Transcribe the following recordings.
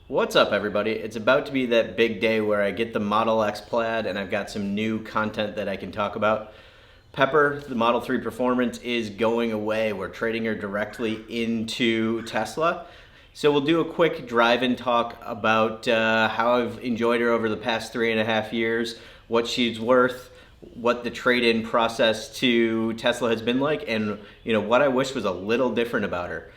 What's up, everybody? It's about to be that big day where I get the Model X Plaid and I've got some new content that I can talk about. Pepper, the Model 3 Performance, is going away. We're trading her directly into Tesla. So we'll do a quick drive-in talk about how I've enjoyed her over the past 3.5 years, what she's worth, what the trade-in process to Tesla has been like, and what I wish was a little different about her.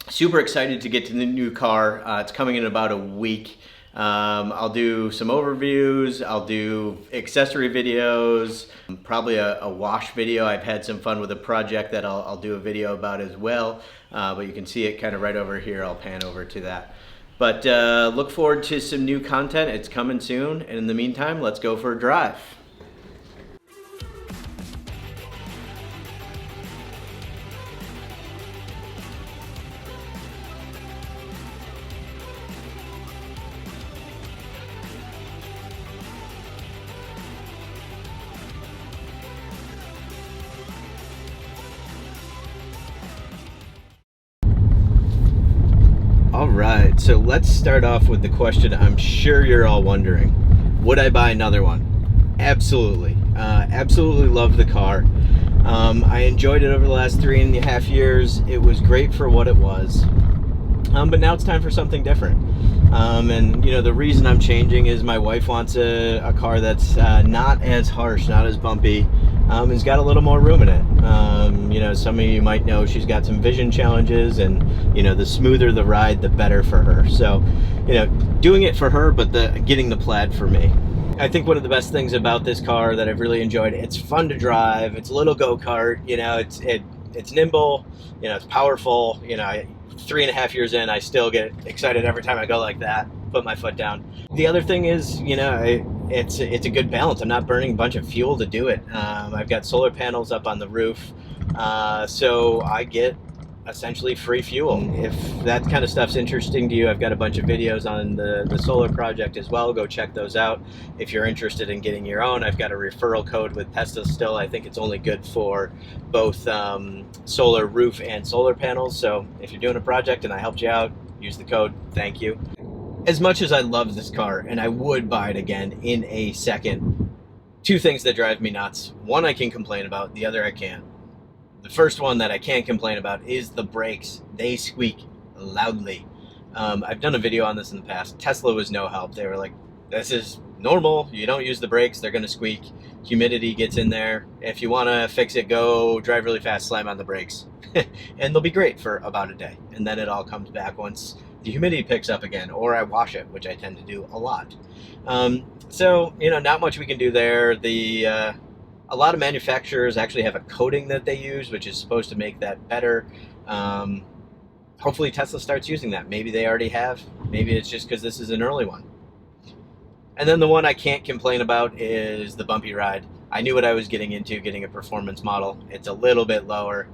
Super excited to get to the new car. It's coming in about a week. I'll do some overviews, I'll do accessory videos, probably a wash video. I've had some fun with a project that I'll do a video about as well, but you can see it kind of right over here. I'll pan over to that. But look forward to some new content. It's coming soon, and in the meantime, let's go for a drive. All right, so let's start off with the question I'm sure you're all wondering. Would I buy another one? Absolutely. Absolutely love the car. I enjoyed it over the last 3.5 years. It was great for what it was. But now it's time for something different. And the reason I'm changing is my wife wants a car that's not as harsh, not as bumpy, has got a little more room in it. Some of you might know she's got some vision challenges, and the smoother the ride, the better for her. So, doing it for her, but getting the Plaid for me. I think one of the best things about this car that I've really enjoyed, it's fun to drive. It's a little go-kart. It's nimble. It's powerful. 3.5 years in, I still get excited every time I go like that, put my foot down. The other thing is, it's a good balance. I'm not burning a bunch of fuel to do it. I've got solar panels up on the roof, so I get essentially free fuel. If that kind of stuff's interesting to you, I've got a bunch of videos on the solar project as well. Go check those out. If you're interested in getting your own, I've got a referral code with Tesla still. I think it's only good for both solar roof and solar panels. So if you're doing a project and I helped you out, use the code. Thank you. As much as I love this car, and I would buy it again in a second, two things that drive me nuts. One I can complain about, the other I can't. The first one that I can't complain about is the brakes. They squeak loudly. I've done a video on this in the past. Tesla was no help. They were like, this is normal. You don't use the brakes, they're going to squeak. Humidity gets in there. If you want to fix it, go drive really fast, slam on the brakes. And they'll be great for about a day. And then it all comes back once the humidity picks up again, or I wash it, which I tend to do a lot. So, not much we can do there. A lot of manufacturers actually have a coating that they use, which is supposed to make that better. Hopefully Tesla starts using that. Maybe they already have. Maybe it's just because this is an early one. And then the one I can't complain about is the bumpy ride. I knew what I was getting into, getting a performance model. It's a little bit lower.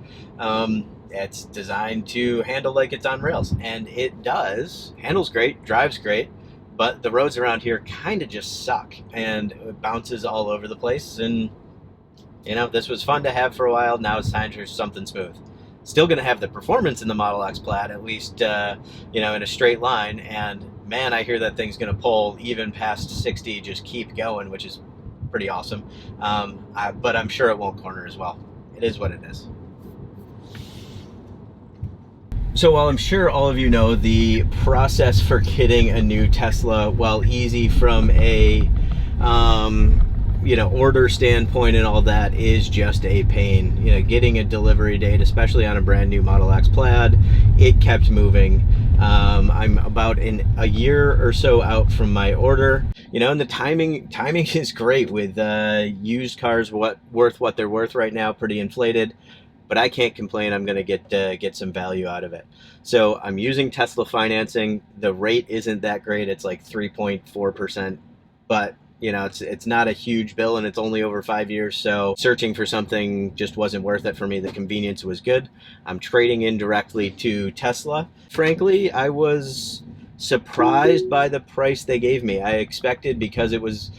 It's designed to handle like it's on rails, and it does. Handles great, drives great, but the roads around here kind of just suck, and it bounces all over the place. And this was fun to have for a while. Now it's time for something smooth. Still going to have the performance in the Model X Plaid, at least, in a straight line. And man, I hear that thing's going to pull even past 60, just keep going, which is pretty awesome. But I'm sure it won't corner as well. It is what it is. So while I'm sure all of you know the process for getting a new Tesla, while easy from a order standpoint and all that, is just a pain. Getting a delivery date, especially on a brand new Model X Plaid, it kept moving. I'm about a year or so out from my order. And the timing is great with used cars worth what they're worth right now, pretty inflated. But I can't complain. I'm going to get some value out of it. So I'm using Tesla financing. The rate isn't that great. It's like 3.4%, but it's not a huge bill, and it's only over 5 years. So searching for something just wasn't worth it for me. The convenience was good. I'm trading in directly to Tesla. Frankly, I was surprised by the price they gave me. I expected, because it was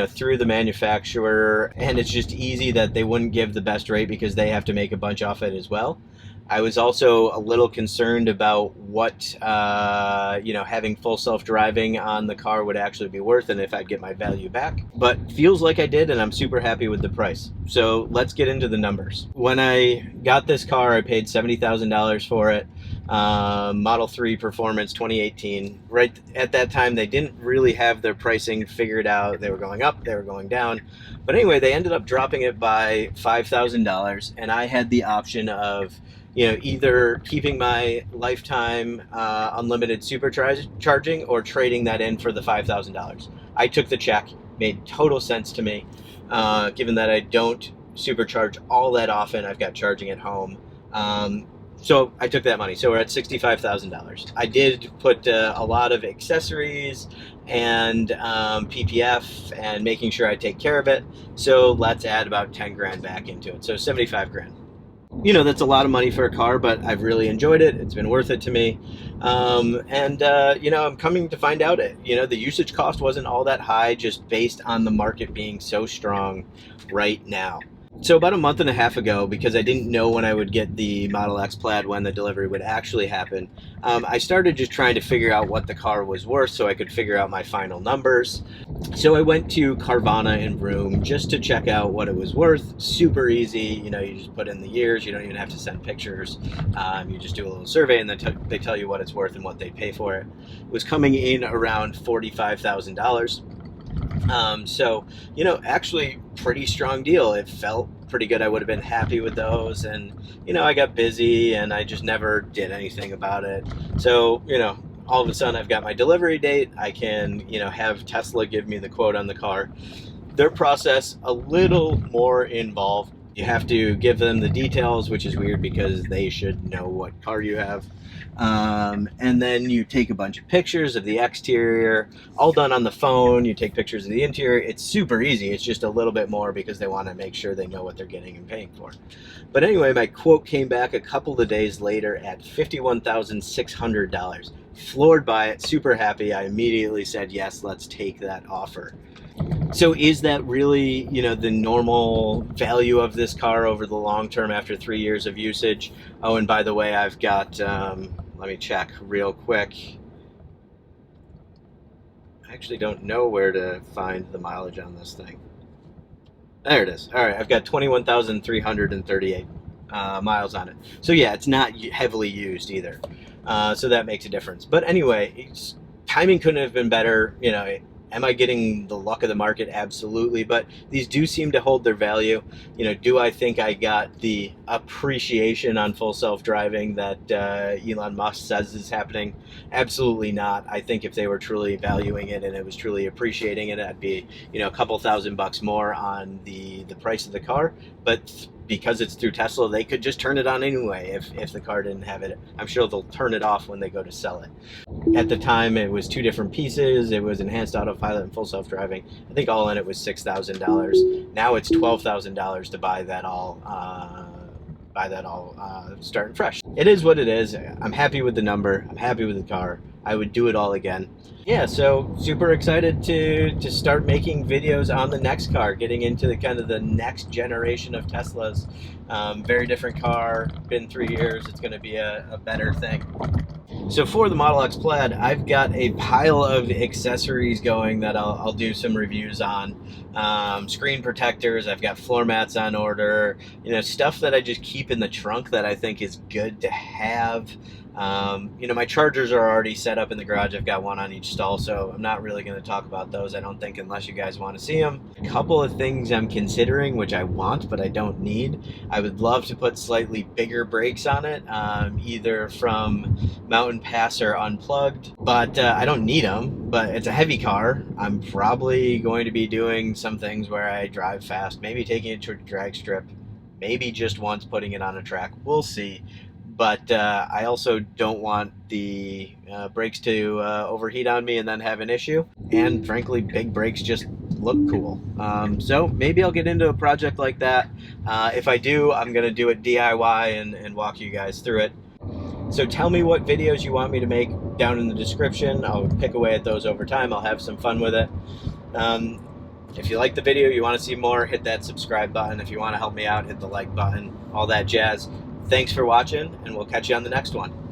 through the manufacturer, and it's just easy that they wouldn't give the best rate because they have to make a bunch off it as well. I was also a little concerned about what, having full self-driving on the car would actually be worth and if I'd get my value back. But feels like I did, and I'm super happy with the price. So let's get into the numbers. When I got this car, I paid $70,000 for it. Model 3 Performance 2018. Right at that time, they didn't really have their pricing figured out. They were going up, they were going down. But anyway, they ended up dropping it by $5,000, and I had the option of either keeping my lifetime unlimited supercharging or trading that in for the $5,000. I took the check. Made total sense to me, given that I don't supercharge all that often. I've got charging at home. So I took that money. So we're at $65,000. I did put a lot of accessories and PPF and making sure I take care of it. So let's add about 10 grand back into it. So 75 grand. That's a lot of money for a car, but I've really enjoyed it. It's been worth it to me. I'm coming to find out the usage cost wasn't all that high, just based on the market being so strong right now. So about a month and a half ago, because I didn't know when I would get the Model X Plaid, when the delivery would actually happen, I started just trying to figure out what the car was worth so I could figure out my final numbers. So I went to Carvana in Vroom just to check out what it was worth. Super easy. You just put in the years. You don't even have to send pictures. You just do a little survey, and then they tell you what it's worth and what they pay for it. It was coming in around $45,000. Actually pretty strong deal. It felt pretty good. I would have been happy with those. And, I got busy and I just never did anything about it. So, all of a sudden I've got my delivery date. I can, have Tesla give me the quote on the car. Their process, a little more involved. You have to give them the details, which is weird because they should know what car you have. And then you take a bunch of pictures of the exterior, all done on the phone. You take pictures of the interior. It's super easy. It's just a little bit more because they want to make sure they know what they're getting and paying for. But anyway, my quote came back a couple of days later at $51,600. Floored by it, super happy. I immediately said, yes, let's take that offer. So is that really, the normal value of this car over the long term after 3 years of usage? Oh, and by the way, I've got, let me check real quick. I actually don't know where to find the mileage on this thing. There it is. All right, I've got 21,338 miles on it. So yeah, it's not heavily used either. So that makes a difference. But anyway, timing couldn't have been better. Am I getting the luck of the market? Absolutely. But these do seem to hold their value. Do I think I got the appreciation on full self-driving that Elon Musk says is happening? Absolutely not. I think if they were truly valuing it and it was truly appreciating it, I'd be, a couple $1,000 more on the price of the car. But because it's through Tesla, they could just turn it on anyway if the car didn't have it. I'm sure they'll turn it off when they go to sell it. At the time, it was two different pieces. It was enhanced autopilot and full self-driving. I think all in it was $6,000. Now it's $12,000 to buy that all starting fresh. It is what it is. I'm happy with the number. I'm happy with the car. I would do it all again. Yeah, so super excited to start making videos on the next car, getting into the next generation of Teslas. Very different car, been 3 years, it's gonna be a better thing. So for the Model X Plaid, I've got a pile of accessories going that I'll do some reviews on. Screen protectors, I've got floor mats on order, stuff that I just keep in the trunk that I think is good to have. My chargers are already set up in the garage. I've got one on each stall, so I'm not really going to talk about those, I don't think, unless you guys want to see them. A couple of things I'm considering, which I want, but I don't need. I would love to put slightly bigger brakes on it, either from Mountain Pass or Unplugged, but I don't need them, but it's a heavy car. I'm probably going to be doing some things where I drive fast, maybe taking it to a drag strip, maybe just once putting it on a track. We'll see. But I also don't want the brakes to overheat on me and then have an issue. And frankly, big brakes just look cool. So maybe I'll get into a project like that. If I do, I'm going to do it DIY and walk you guys through it. So tell me what videos you want me to make down in the description. I'll pick away at those over time. I'll have some fun with it. If you like the video, you want to see more, hit that subscribe button. If you want to help me out, hit the like button, all that jazz. Thanks for watching, and we'll catch you on the next one.